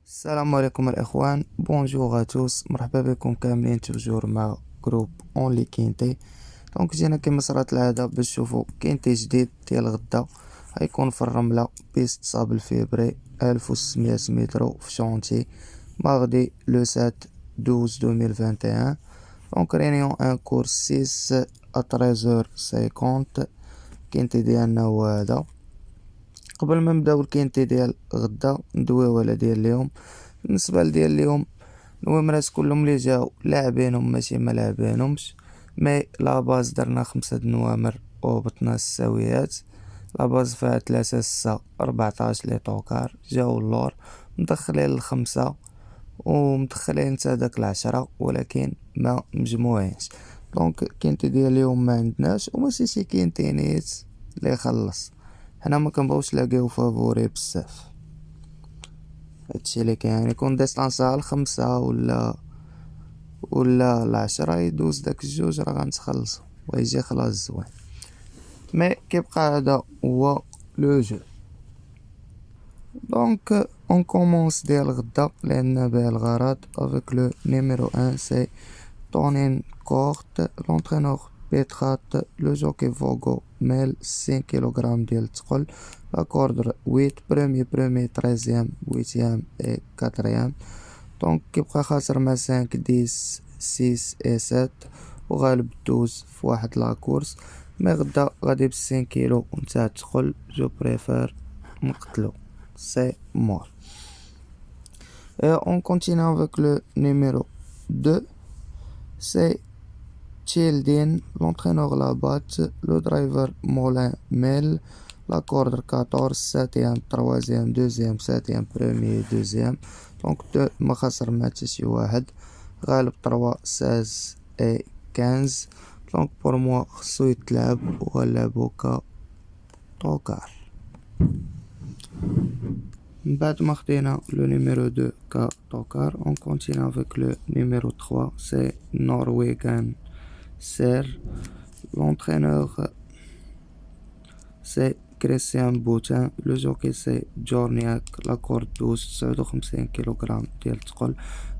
السلام عليكم الإخوان، بونجور توس، مرحبا بكم كاملين توجور مع جروب اونلي كينتي. دونك جينا كيما صرات العادة باش تشوفو كينتي جديد ديال غدا. غيكون في الرملة بيست صابل فيبري 1600 متر في شونتي ماغدي لو 7/12/2021. دونك رينيون ان كور 6 à 13h50. كينتي ديالنا هو هذا. قبل ما نبداو الكينتي ديال غدا ندويو على ديال اليوم. بالنسبه لديال اليوم النومرات كلهم اللي جاو لاعبينهم ماشي ما لاعبينهمش، مي لا باز درنا 5 نوامر وهبطنا الساويات. لا باز فيها 3 6 14 لي طوكار جاو اللور مدخلين الخمسة ومدخلين حتى داك 10 ولكن ما مجموعينش. دونك كينتي ديال اليوم ما عندناش وماشي شي كينتي نيت اللي خلص. حنا ما كنبغيوش لاقيو فافوري بزاف، هادشي اللي كاين. يكون ديستانسها الخمسة ولا العشرة يدوز داك الجوج راه غنتخلصو ويجي خلاص زوين. مي كيبقى هذا هو لو جو. دونك اون كومونس ديال غدا لان به الغرض افيك لو نيميرو 1 سي تونين كورت. لونترينور بيترات لو جوكي فوغو ميل 5 كيلوغرام ديال الثقل. لا كوردر 8 برومي 13 8 اي 4. دونك كيبقى خاسر مع 5 10 6 اي 7 وغالب 12 في واحد لا كورس. مي غدا غادي ب5 كيلو نتاع الثقل جو بريفير نقتلو سي مور. Et on continue avec le numéro 2, c'est Childin, l'entraîneur Labat, le driver Molin Mel, la corde 14, 7e, 3e, 2e, 7e, 1er, 2e. Donc 2 ما خسر ما حتى شي واحد، غالب 3 16 et 15. Donc pour moi خصو يتلعب وغنلعبو ك طوكار. بعد ما خدينا le numéro 2 ك طوكار on continue avec le numéro 3, c'est Norwegian Ser. L'entraîneur c'est Christian Boutin, le jockey c'est Jorniak, la corde 12 59 كيلوغرام ديال الثقل.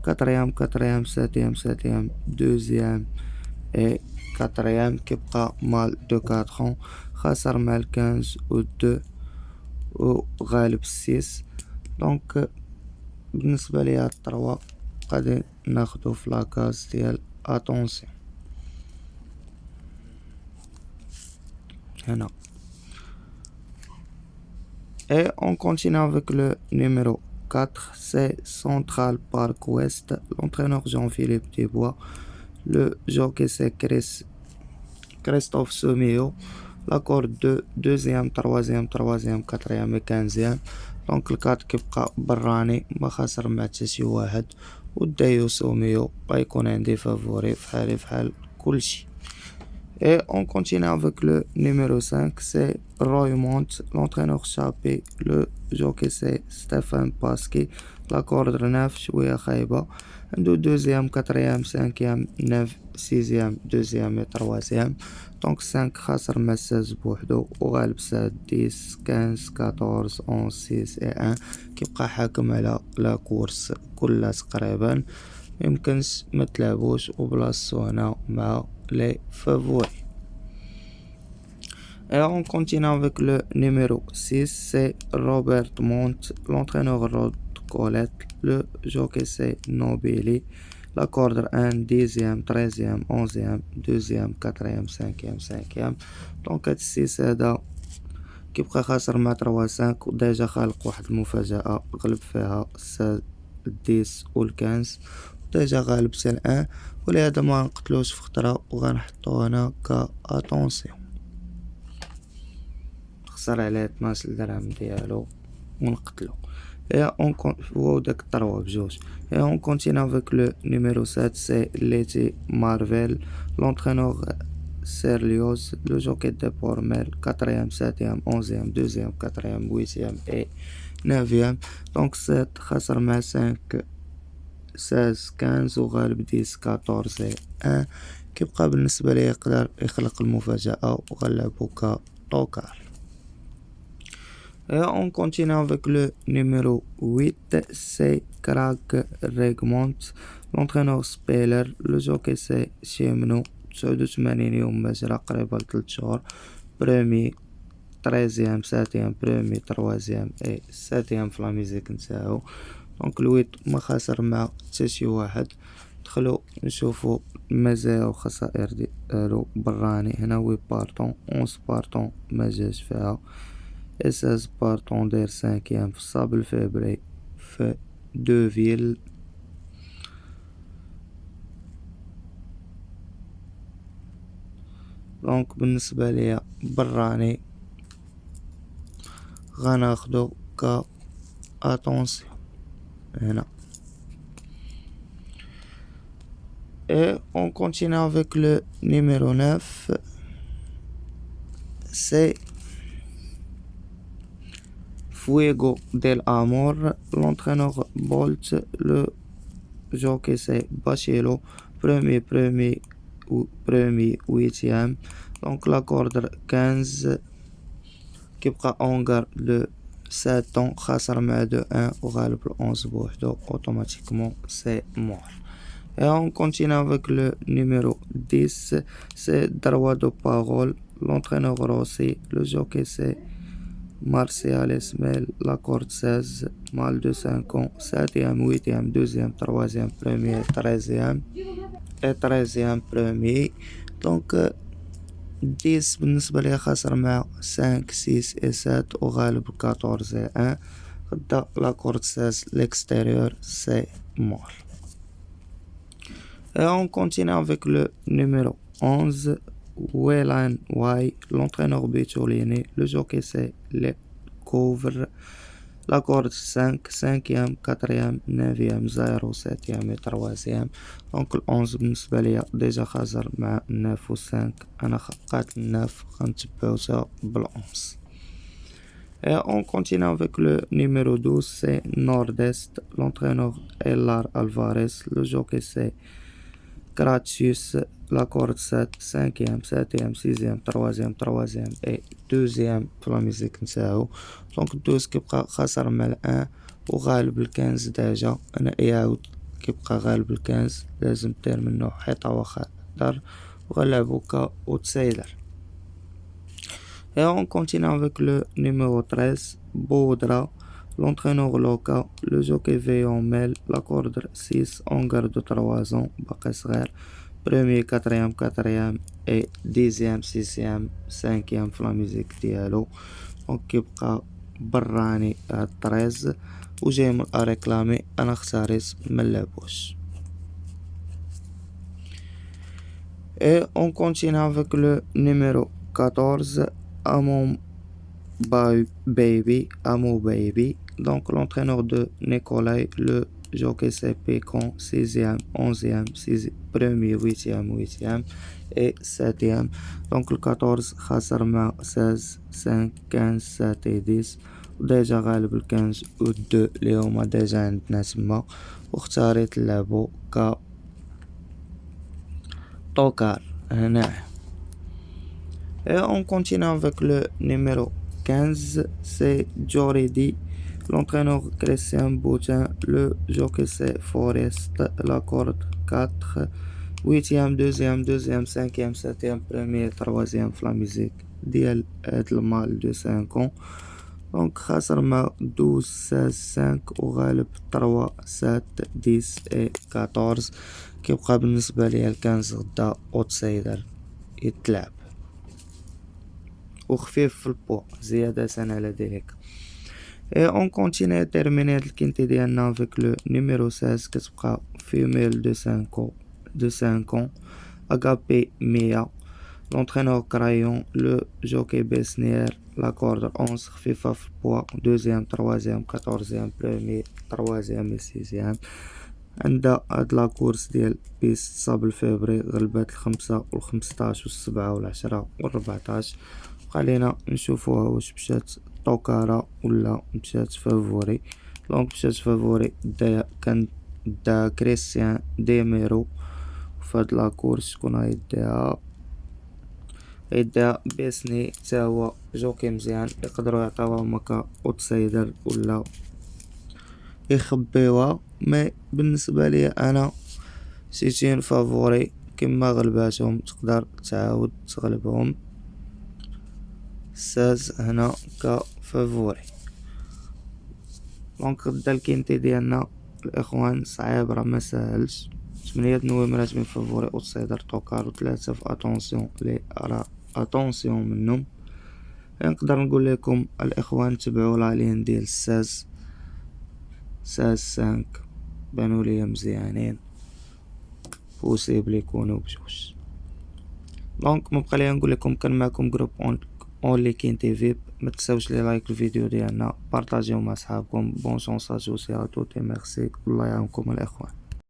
4e 7e 2e et 4e. كيبقى مال دو 4 ans، خاسر مع 15 و 2 وغالب 6. دونك بالنسبه لي هاد الطروا غادي ناخدو في لاكاز ديال اتونسيون هنا. Et on continue avec le numéro 4, c'est Central Park West. L'entraîneur Jean-Philippe Desbois, le jockey c'est Christophe Somio. La corde 2 2e 3e 3e 4e et 15e. دونك الكات كيبقى براني ما خاسر مع حتى شي واحد ودايو سوميو غيكون عندي فافوري فحالي فحال كلشي. Et on continue avec le numéro 5, c'est Roy Mont, l'entraîneur Chappé, le jockey c'est Stéphane Pasky, la corde 9 شوية خايبة. عنده 2e 4e 5e 9 6e 2e et 3e. دونك 5 خاسر مع 16 بوحدو وغالب 7 10 15 14 11 6 et 1. كيبقى حاكم على لا كورس كلها تقريبا، ميمكنش متلعبوش وبلاصتو هنا مع les favoris. Et on continue avec le numéro 6, c'est Robert Mont, l'entraîneur Rod Colette, le jockey c'est Nobili, la corde 1 10e 13e 11e 2e 4e 5e 5e. دونك هاد 6 هذا كيبقى خاسر مع 3 5 وديجا خالق واحد المفاجأة غلب فيها 16 10 و 15 ديجا غالب سي 1. ولهذا ما نقتلوش في خطرة وغنحطو هنا ك اتونسيون. خسر عليه 12 درهم ديالو ونقتلو. هو داك الطروا بجوج. Et on continue avec le numéro 7, c'est Letty Marvel, l'entraîneur Serlios, le jockey de Pormel, 4e 7e 11e 2e 4e 8e et 9e. Donc 7 خسر مع 5 16 15 وغالب 10 14 1. كيبقى بالنسبة لي يقدر يخلق المفاجأة وغلبو كطوكار. Et on continue avec le numéro 8, c'est Craig Regmont, l'entraîneur Speller. Le jockey c'est Chemno 89 يوم مجرى قريبة لثلاث شهور. Premier 13e 7e premier 3e et 7e في لا ميزيك نتاعو. دونك الويت ما خاسر مع حتى شي واحد. دخلو نشوفو المزايا والخسائر ديالو براني. هنا 8 بارطون 11 بارطون مجاش فيها. 16 بارطون داير 5e في صابل فبراير في دوفيل. دونك بالنسبة ليا براني غناخدو ك اتونسيون هنا. Et on continue avec le numéro 9, c'est Fuego del Amor, l'entraîneur Bolt. Le jockey c'est Bachelot, premier, 8e. Donc la corde 15 qui prend en garde le 7 ans, خاسر مع 2-1 وغالب ال 11 بوحدو. Automatiquement c'est mort. Et on continue avec le numéro 10, c'est Droit de Parole, l'entraîneur Rossi. Le jockey c'est Martial Esmel, la corde 16, mal de 5 ans, 7e, 8e, 2e, 3e, premier, 13e et 13e premier. Donc 10 بالنسبة لي خاسر مع 5 6 et 7 وغالب 14 et 1. غدا la corde 16 l'extérieur c'est mort. Et on continue avec le numéro 11, Wayline Y, l'entraîneur Betolini. Le jockey c'est Le Couvre. La corde 5, 5e, 4e, 9e, 0, 7e et 3e. Donc le 11 بالنسبة ليا ديجا خاسر مع 9 و 5. أنا خقات 9 غنتبعوتها بال 11. Et on continue avec le numéro 12, c'est Nord-Est, l'entraîneur Elar Alvarez. Le jockey c'est Gratius, la corde 7, 5e, 7e, 6e, 3e, 3e et 2e في لا ميزيك نتاعو. دونك 12 كيبقى خاسر مع 1 وغالب 15 ديجا. انا يعاود كيبقى غالب 15 لازم دير منه حيطة واخا دار وغنلعبو كا اوتسايدر. Et on continue avec le numéro 13, Baudra, l'entraîneur local. Le jockey Veillon Mel, la corde 6, en garde de 3 ans, باقي صغير. Premier, 4e et 10e, 6e, 5e في لا ميزيك ديالو. دونك كيبقى براني 13 وجاي من اريكلامي. انا اختاريت منلعبوش. Et on continue avec le numéro 14, Amon Baby, Amo Baby. Donc l'entraîneur de Nikolai, le jockey c'est Pécon, 6e, 11e, 1er, 8e et 7e. Donc le 14 خاسر مع 16, 5, 15, 7 et 10. وديجا غالب ال 15 و 2 اللي هما ديجا عندنا تما. واختاريت نلعبو ك توكار هنا. Et on continue avec le numéro 15, c'est Joridi, l'entraîneur Christian Boutin. Le jockey c'est Forest, la corde 4, 8e, 2e, 5e, 7e, premier, 3e في لا ميزيك ديال هاد المال de 5 ans. دونك خاسر مع 12, 16, 5 وغالب 3, 7, 10 et 14. كيبقى بالنسبة ليا الكنز غدا اوتسايدر يتلعب وخفيف في البو زيادة على ذلك. Et on continue terminer هاد الكينتي ديالنا avec le numéro 16 كتبقى femelle de 5 ans Agapé Mia, l'entraîneur Crayon. Le jockey Besnier, la corde 11 خفيفة في البوا. 2e, 3e, 14e, premier, 3e et 6e. عندها هاد لاكورس ديال بيست صابل فيبري غلبات 5 و15 و7 و10 و14. خلينا نشوفوها واش مشات طوكارا ولا مشات فافوري. دونك مشات فافوري كان دا كريستيان ديميرو. فهاد لاكورس شكون غيديها بيسني تا هو جوكي مزيان يقدروا يعطيوهم هكا اوتسايدر ولا يخبيوها. مي بالنسبة لي انا سيتين فافوري، كما غلباتهم تقدر تعاود تغلبهم. ساز هنا كفافوري. دونك غدا الكينتي ديالنا الاخوان صعيب راه مساهلش. 8 نويمرات من فافوري اوتسايدر طوكار و3 في اتونسيون لي راه اتونسيون منهم. نقدر نقول لكم الاخوان تبعوا لا لين ديال ساز 5 بانوا لي مزيانين، بوسيبل يكونوا بجوج. دونك مبقى لي نقول لكم كان معكم جروب اونلي كاين تي فيب. ما تنساوش لي لايك الفيديو ديالنا، بارطاجيو مع صحابكم. بون شونس ا توس ا توت، ميرسي، الله يعاونكم الاخوان.